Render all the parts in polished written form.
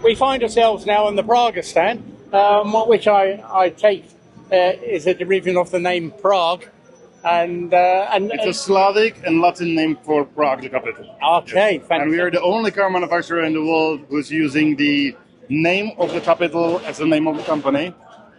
we find ourselves now on the Praga stand, which I take is a derivative of the name Prague, and it's a Slavic and Latin name for Prague, the capital. Okay, yes. And we are the only car manufacturer in the world who's using the name of the capital as the name of the company,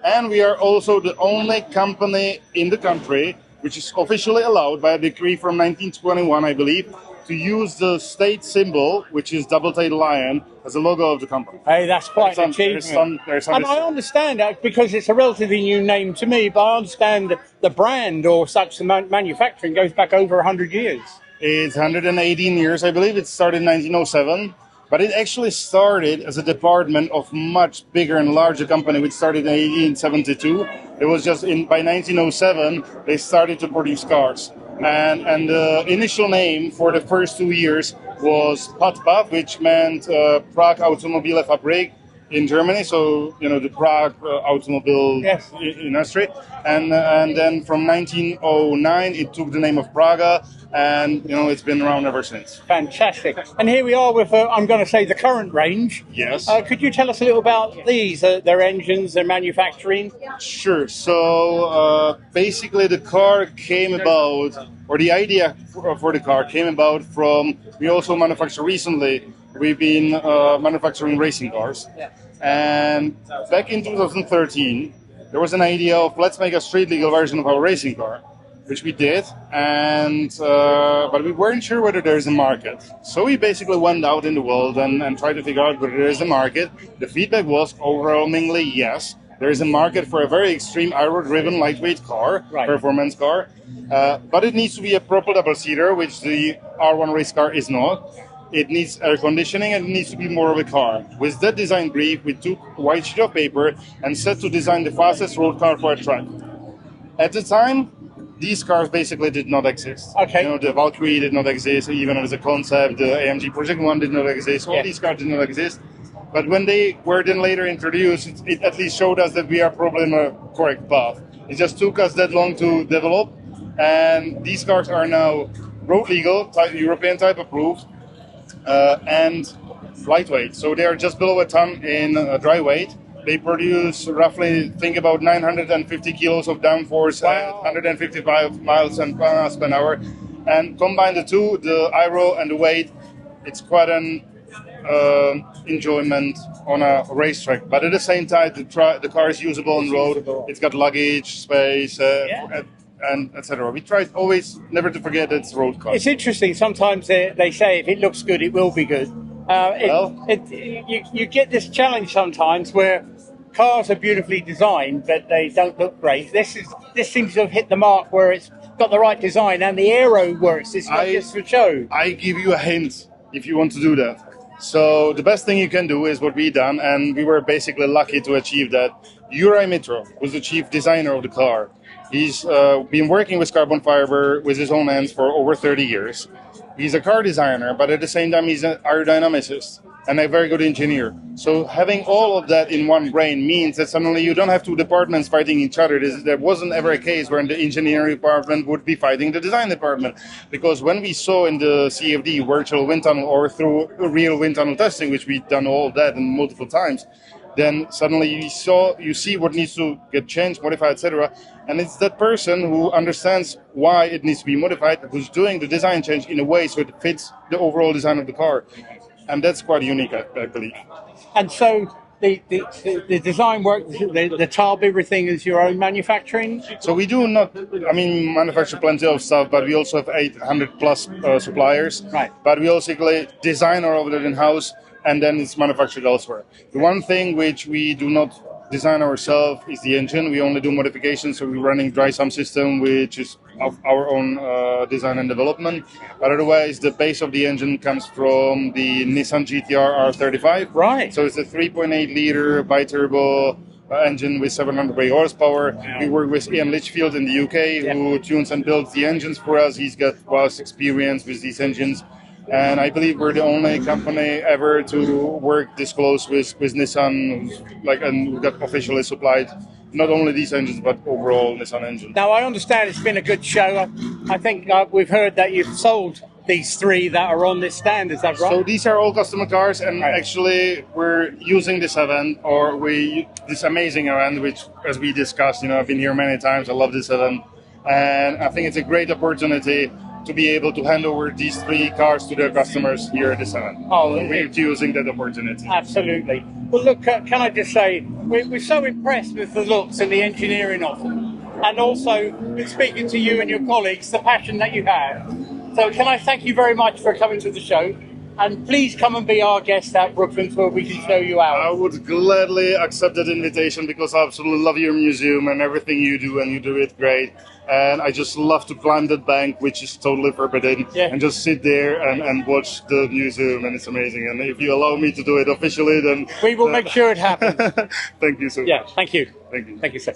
and we are also the only company in the country which is officially allowed by a decree from 1921, I believe, to use the state symbol, which is double-tailed lion, as a logo of the company. Hey, that's quite an achievement. And I understand that because it's a relatively new name to me, but I understand the brand or such, the manufacturing goes back over 100 years. It's 118 years, I believe. It started in 1907. But it actually started as a department of much bigger and larger company, which started in 1872. It was just by 1907, they started to produce cars. And the initial name for the first 2 years was PATPA, which meant Prague Automobile Fabrik in Germany. So, the Prague automobile industry. And then from 1909, it took the name of Praga. And, it's been around ever since. Fantastic. And here we are with, I'm going to say, the current range. Yes. Could you tell us a little about these, their engines, their manufacturing? Sure. So, basically, the car came about, or the idea for the car came about from, we also manufacture recently, we've been manufacturing racing cars. And back in 2013, there was an idea of, let's make a street legal version of our racing car, which we did, and but we weren't sure whether there's a market. So we basically went out in the world and tried to figure out whether there is a market. The feedback was overwhelmingly yes. There is a market for a very extreme aero-driven lightweight car, performance car, but it needs to be a proper double-seater, which the R1 race car is not. It needs air conditioning and it needs to be more of a car. With that design brief, we took a white sheet of paper and set to design the fastest road car for a track. At the time, these cars basically did not exist. Okay. The Valkyrie did not exist, even as a concept. The AMG Project 1 did not exist. All these cars did not exist. But when they were then later introduced, it at least showed us that we are probably on a correct path. It just took us that long to develop. And these cars are now road legal, European type approved, and lightweight. So they are just below a ton in dry weight. They produce roughly, think about 950 kilos of downforce at 155 miles per hour. And combine the two, the aero and the weight, it's quite an enjoyment on a racetrack. But at the same time, the car is usable on road. It's got luggage, space, and etc. We try always never to forget it's a road car. It's interesting. Sometimes they say if it looks good, it will be good. You get this challenge sometimes where cars are beautifully designed, but they don't look great. This seems to have hit the mark where it's got the right design and the aero works. It's not just for show. I give you a hint if you want to do that. So the best thing you can do is what we done, and we were basically lucky to achieve that. Juraj Mitro was the chief designer of the car. He's been working with carbon fiber with his own hands for over 30 years. He's a car designer, but at the same time he's an aerodynamicist and a very good engineer. So having all of that in one brain means that suddenly you don't have two departments fighting each other. There wasn't ever a case where the engineering department would be fighting the design department. Because when we saw in the CFD virtual wind tunnel or through real wind tunnel testing, which we've done all of that and multiple times, then suddenly you see what needs to get changed, modified, etc. And it's that person who understands why it needs to be modified, who's doing the design change in a way so it fits the overall design of the car. And that's quite unique, I believe. And so the design work, the tub, everything is your own manufacturing? So we do not, manufacture plenty of stuff, but we also have 800 plus suppliers. Right. But we also design all of that in-house, and then it's manufactured elsewhere. The one thing which we do not design ourselves is the engine. We only do modifications, so we're running dry sump system, which is of our own design and development. But otherwise, the base of the engine comes from the Nissan GTR R35. Right. So it's a 3.8 liter bi-turbo engine with 700 brake horsepower. Wow. We work with Ian Litchfield in the UK, who tunes and builds the engines for us. He's got vast experience with these engines. And I believe we're the only company ever to work this close with Nissan, and we got officially supplied not only these engines but overall Nissan engines. Now I understand it's been a good show. I think we've heard that you've sold these three that are on this stand. Is that right? So these are all customer cars, and Right. actually we're using this event, this amazing event, which, as we discussed, I've been here many times. I love this event, and I think it's a great opportunity to be able to hand over these three cars to their customers here at this event. Oh, we're using that opportunity. Absolutely. Well, look, can I just say, we're so impressed with the looks and the engineering of them, and also with speaking to you and your colleagues, the passion that you have. So can I thank you very much for coming to the show, and please come and be our guest at Brooklands where we can show you out. I would gladly accept that invitation because I absolutely love your museum and everything you do, and you do it great. And I just love to climb that bank, which is totally forbidden, and just sit there and watch the museum, and it's amazing. And if you allow me to do it officially, then we will make sure it happens. Thank you so much. Yeah, thank you. Thank you. Thank you, sir.